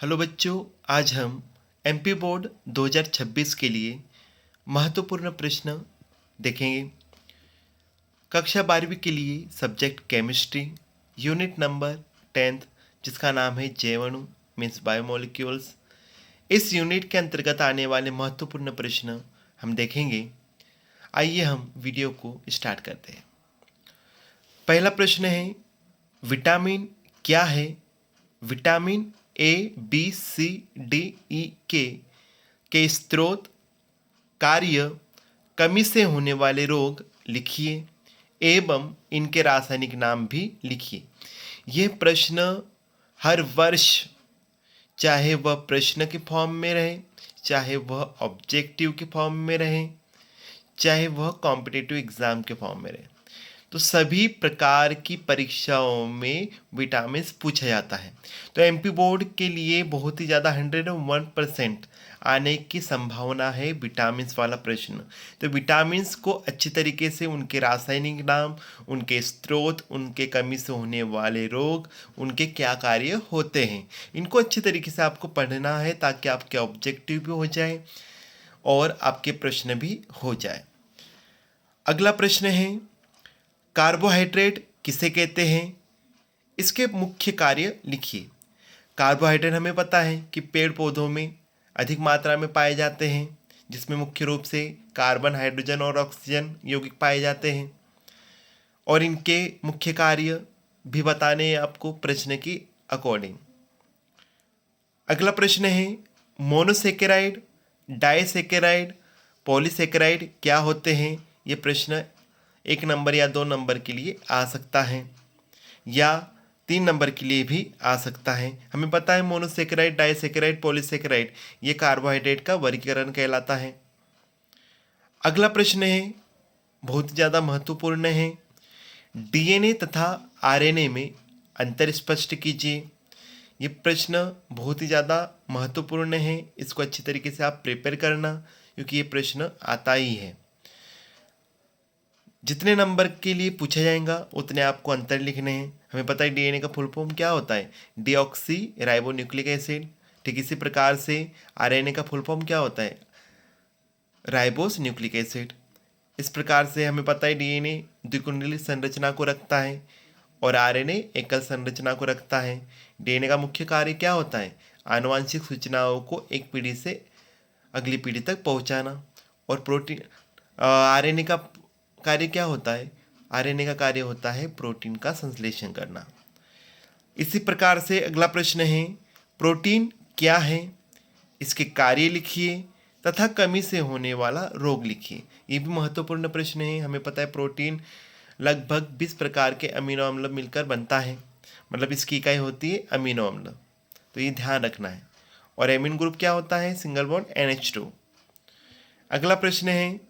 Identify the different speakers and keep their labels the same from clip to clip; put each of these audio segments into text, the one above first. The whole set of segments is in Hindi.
Speaker 1: हेलो बच्चों, आज हम एमपी बोर्ड 2026 के लिए महत्वपूर्ण प्रश्न देखेंगे। कक्षा 12वीं के लिए subject chemistry, unit number 10th, जिसका नाम है जैवाणु मीन्स बायोमोलिक्यूल्स। इस यूनिट के अंतर्गत आने वाले महत्वपूर्ण प्रश्न हम देखेंगे। आइए हम वीडियो को स्टार्ट करते हैं। पहला प्रश्न है, विटामिन क्या है? Vitamin A, B, C, D, E के स्रोत, कार्य, कमी से होने वाले रोग लिखिए एवं इनके रासायनिक नाम भी लिखिए। यह प्रश्न हर वर्ष, चाहे वह प्रश्न के फॉर्म में रहे, चाहे वह ऑब्जेक्टिव के फॉर्म में रहे, चाहे वह कॉम्पिटिटिव एग्जाम के फॉर्म में रहे, तो सभी प्रकार की परीक्षाओं में विटामिन्स पूछा जाता है। तो एमपी बोर्ड के लिए बहुत ही ज़्यादा 101% आने की संभावना है विटामिन्स वाला प्रश्न। तो विटामिन्स को अच्छी तरीके से उनके रासायनिक नाम, उनके स्रोत, उनके कमी से होने वाले रोग, उनके क्या कार्य होते हैं, इनको अच्छी तरीके से आपको पढ़ना है ताकि आपके ऑब्जेक्टिव भी हो जाए और आपके प्रश्न भी हो जाए। अगला प्रश्न है, कार्बोहाइड्रेट किसे कहते हैं? इसके मुख्य कार्य लिखिए। कार्बोहाइड्रेट हमें पता है कि पेड़ पौधों में अधिक मात्रा में पाए जाते हैं, जिसमें मुख्य रूप से कार्बन, हाइड्रोजन और ऑक्सीजन यौगिक पाए जाते हैं, और इनके मुख्य कार्य भी बताने हैं आपको प्रश्न की अकॉर्डिंग। अगला प्रश्न है, मोनोसेकेराइड, डाइसेकेराइड, पॉलीसेकेराइड क्या होते हैं? ये प्रश्न 1 नंबर या 2 नंबर के लिए आ सकता है या 3 नंबर के लिए भी आ सकता है। हमें पता है मोनोसेकेराइड, डाइसेकेराइड, पॉलीसेकेराइड ये कार्बोहाइड्रेट का वर्गीकरण कहलाता है। अगला प्रश्न है, बहुत ज़्यादा महत्वपूर्ण है, डीएनए तथा आरएनए में अंतर स्पष्ट कीजिए। ये प्रश्न बहुत ही ज़्यादा महत्वपूर्ण है, इसको अच्छी तरीके से आप प्रिपेयर करना क्योंकि ये प्रश्न आता ही है। जितने नंबर के लिए पूछा जाएगा उतने आपको अंतर लिखने हैं। हमें पता है डीएनए का फुल फॉर्म क्या होता है, डीऑक्सी राइबो न्यूक्लिक एसिड। ठीक इसी प्रकार से आरएनए का फुल फॉर्म क्या होता है, राइबोस न्यूक्लिक एसिड। इस प्रकार से हमें पता है डीएनए द्विकुंडली संरचना को रखता है और आरएनए एकल संरचना को रखता है। डीएनए का मुख्य कार्य क्या होता है, आनुवांशिक सूचनाओं को एक पीढ़ी से अगली पीढ़ी तक पहुंचाना। और प्रोटीन, आरएनए का कार्य क्या होता है, आरएनए का कार्य होता है प्रोटीन का संश्लेषण करना। इसी प्रकार से अगला प्रश्न है, प्रोटीन क्या है? इसके कार्य लिखिए तथा कमी से होने वाला रोग लिखिए। ये भी महत्वपूर्ण प्रश्न है। हमें पता है प्रोटीन लगभग 20 प्रकार के अमीनो अम्ल मिलकर बनता है, मतलब इसकी इकाई होती है अमीनो अम्ल, तो ये ध्यान रखना है। और एमीन ग्रुप क्या होता है, सिंगल बॉन्ड NH2। अगला प्रश्न है,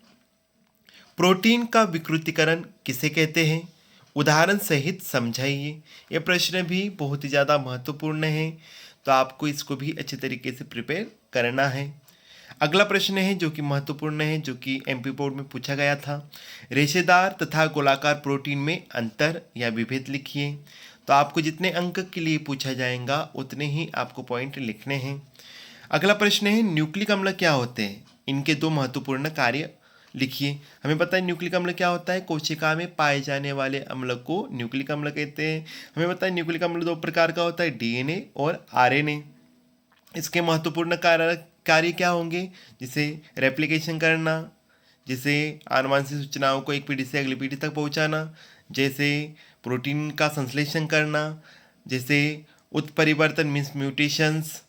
Speaker 1: प्रोटीन का विकृतीकरण किसे कहते हैं? उदाहरण सहित समझाइए। यह प्रश्न भी बहुत ही ज़्यादा महत्वपूर्ण है, तो आपको इसको भी अच्छे तरीके से प्रिपेयर करना है। अगला प्रश्न है जो कि महत्वपूर्ण है, जो कि एमपी बोर्ड में पूछा गया था, रेशेदार तथा गोलाकार प्रोटीन में अंतर या विभेद लिखिए। तो आपको जितने अंक के लिए पूछा जाएगा उतने ही आपको पॉइंट लिखने हैं। अगला प्रश्न है, न्यूक्लिक अम्ल क्या होते हैं? इनके 2 महत्वपूर्ण कार्य लिखिए। हमें पता है न्यूक्लिक अम्ल क्या होता है, कोशिका में पाए जाने वाले अम्ल को न्यूक्लिक अम्ल कहते हैं। हमें पता है न्यूक्लिक अम्ल 2 प्रकार का होता है, डीएनए और आरएनए। इसके महत्वपूर्ण कार्य क्या होंगे, जिसे रेप्लिकेशन करना, जिसे आनुवांशिक सूचनाओं को एक पीढ़ी से अगली पीढ़ी तक पहुंचाना, जैसे प्रोटीन का संश्लेषण करना, जैसे उत्परिवर्तन मीन्स म्यूटेशंस।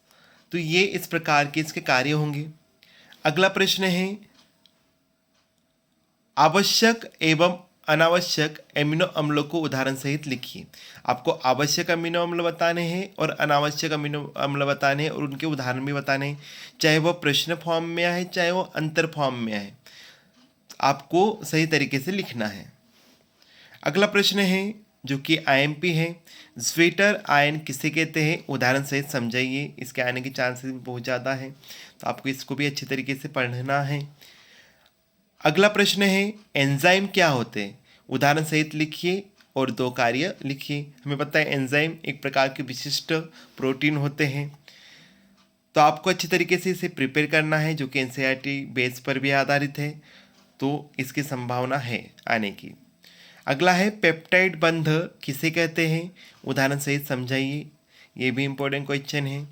Speaker 1: तो ये इस प्रकार के इसके कार्य होंगे। अगला प्रश्न है, आवश्यक एवं अनावश्यक अमीनो अम्लों को उदाहरण सहित लिखिए। आपको आवश्यक अमीनो अम्ल बताने हैं और अनावश्यक अमीनो अम्ल बताने हैं और उनके उदाहरण भी बताने हैं, चाहे वो प्रश्न फॉर्म में आए चाहे वो अंतर फॉर्म में आए, आपको सही तरीके से लिखना है। अगला प्रश्न है जो कि आईएमपी है, स्वेटर आयन किसे कहते हैं? उदाहरण सहित समझाइए। इसके आने के चांसेस भी बहुत ज़्यादा है, तो आपको इसको भी अच्छे तरीके से पढ़ना है। अगला प्रश्न है, एंजाइम क्या होते हैं? उदाहरण सहित लिखिए और 2 कार्य लिखिए। हमें पता है एंजाइम एक प्रकार के विशिष्ट प्रोटीन होते हैं। तो आपको अच्छी तरीके से इसे प्रिपेयर करना है, जो कि एनसीईआरटी बेस पर भी आधारित है, तो इसकी संभावना है आने की। अगला है पेप्टाइड बंध किसे कहते हैं, उदाहरण सहित समझाइए। ये भी इम्पोर्टेंट क्वेश्चन है।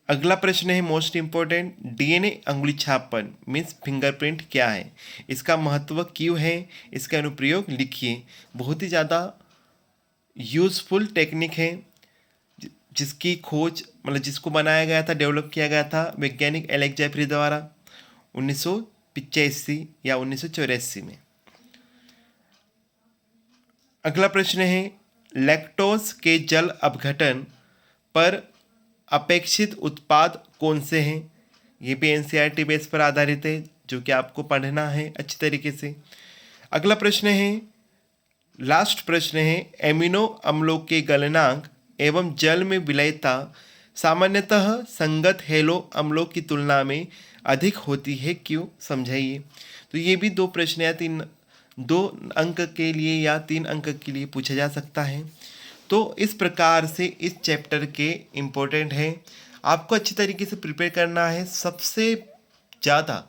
Speaker 1: अगला प्रश्न है मोस्ट इम्पोर्टेंट, डीएनए अंगुली छापन मीन्स फिंगरप्रिंट क्या है, इसका महत्व क्यों है, इसका अनुप्रयोग लिखिए। बहुत ही ज़्यादा यूजफुल टेक्निक है, जिसकी खोज मतलब जिसको बनाया गया था, डेवलप किया गया था वैज्ञानिक एलेक्स जेफरी द्वारा 1985 या 1984 में। अगला प्रश्न है लैक्टोज के जल अपघटन पर अपेक्षित उत्पाद कौन से हैं। ये भी एनसीईआरटी बेस पर आधारित है, जो कि आपको पढ़ना है अच्छी तरीके से। अगला प्रश्न है, लास्ट प्रश्न है, एमिनो अम्लों के गलनांक एवं जल में विलयता सामान्यतः संगत हेलो अम्लों की तुलना में अधिक होती है, क्यों, समझाइए। तो ये भी 2 प्रश्न या 2 अंक के लिए या 3 अंक के लिए पूछा जा सकता है। तो इस प्रकार से इस चैप्टर के इम्पोर्टेंट है, आपको अच्छी तरीके से प्रिपेयर करना है। सबसे ज़्यादा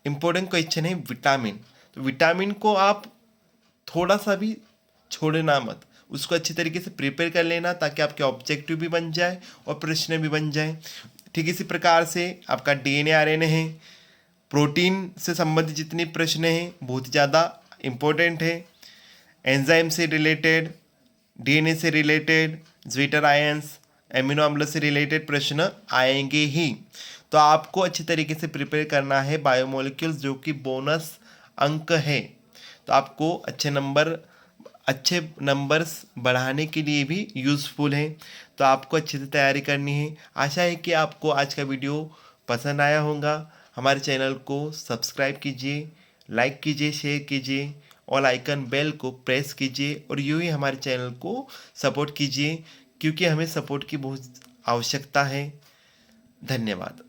Speaker 1: इम्पोर्टेंट क्वेश्चन है विटामिन। तो विटामिन को आप थोड़ा सा भी छोड़ना मत, उसको अच्छी तरीके से प्रिपेयर कर लेना, ताकि आपके ऑब्जेक्टिव भी बन जाए और प्रश्न भी बन जाए। ठीक इसी प्रकार से आपका डीएनए आरएनए है, प्रोटीन से संबंधित जितने प्रश्न हैं बहुत ज़्यादा इम्पोर्टेंट है। एंजाइम से रिलेटेड, डीएनए से रिलेटेड, ज्वीटर आयंस, एमिनो अम्ल से रिलेटेड प्रश्न आएंगे ही। तो आपको अच्छी तरीके से प्रिपेयर करना है बायोमोलिक्यूल्स, जो कि बोनस अंक है। तो आपको अच्छे नंबर्स बढ़ाने के लिए भी यूज़फुल है। तो आपको अच्छे से तैयारी करनी है। आशा है कि आपको आज का वीडियो पसंद आया होगा। हमारे चैनल को सब्सक्राइब कीजिए, लाइक कीजिए, शेयर कीजिए, और आइकन बेल को प्रेस कीजिए, और यूँ ही हमारे चैनल को सपोर्ट कीजिए, क्योंकि हमें सपोर्ट की बहुत आवश्यकता है। धन्यवाद।